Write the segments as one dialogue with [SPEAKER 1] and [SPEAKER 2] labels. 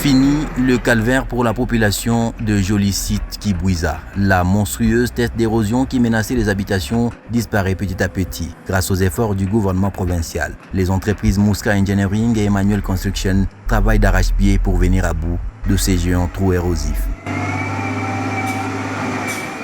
[SPEAKER 1] Fini le calvaire pour la population de Jolicite-Kibouiza. La monstrueuse tête d'érosion qui menaçait les habitations disparaît petit à petit grâce aux efforts du gouvernement provincial. Les entreprises Mouska Engineering et Emmanuel Construction travaillent d'arrache-pied pour venir à bout de ces géants trous érosifs.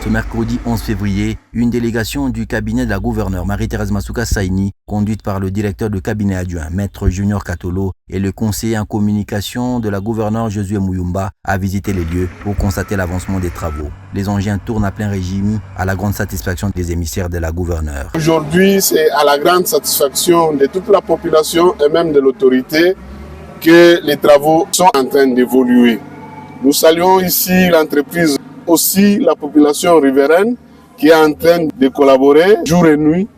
[SPEAKER 1] Ce mercredi 11 février, une délégation du cabinet de la gouverneure Marie-Thérèse Masuka Saini, conduite par le directeur de cabinet adjoint, Maître Junior Katolo, et le conseiller en communication de la gouverneure Josué Mouyumba, a visité les lieux pour constater l'avancement des travaux. Les engins tournent à plein régime, à la grande satisfaction des émissaires de la gouverneure.
[SPEAKER 2] Aujourd'hui, c'est à la grande satisfaction de toute la population et même de l'autorité que les travaux sont en train d'évoluer. Nous saluons ici l'entreprise, aussi la population riveraine qui est en train de collaborer jour et nuit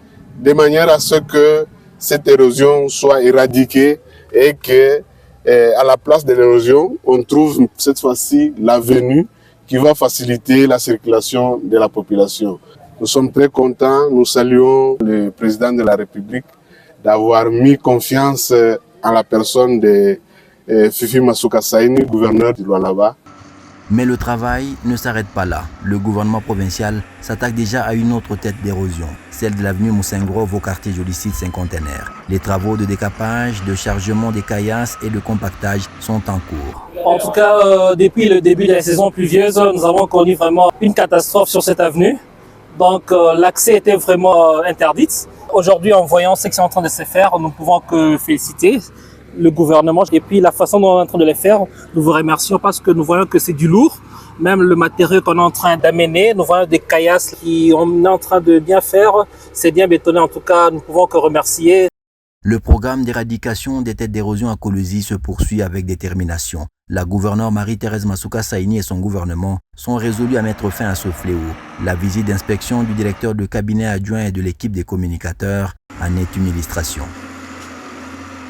[SPEAKER 2] de manière à ce que cette érosion soit éradiquée et que à la place de l'érosion, on trouve cette fois-ci l'avenue qui va faciliter la circulation de la population. Nous sommes très contents, nous saluons le président de la République d'avoir mis confiance en la personne de Fifi Masuka Saini, gouverneur du Lualaba.
[SPEAKER 1] Mais le travail ne s'arrête pas là. Le gouvernement provincial s'attaque déjà à une autre tête d'érosion, celle de l'avenue Moussengrove au quartier Jolicite Cinquantenaire. Les travaux de décapage, de chargement des caillasses et de compactage sont en cours.
[SPEAKER 3] En tout cas, depuis le début de la saison pluvieuse, nous avons connu vraiment une catastrophe sur cette avenue. Donc l'accès était vraiment interdit. Aujourd'hui, en voyant ce qui est en train de se faire, nous ne pouvons que féliciter le gouvernement et puis la façon dont on est en train de les faire. Nous vous remercions parce que nous voyons que c'est du lourd. Même le matériau qu'on est en train d'amener, nous voyons des caillasses qu'on est en train de bien faire. C'est bien bétonné. En tout cas, nous ne pouvons que remercier.
[SPEAKER 1] Le programme d'éradication des têtes d'érosion à Kolosi se poursuit avec détermination. La gouverneure Marie-Thérèse Masuka Saini et son gouvernement sont résolus à mettre fin à ce fléau. La visite d'inspection du directeur de cabinet adjoint et de l'équipe des communicateurs en est une illustration.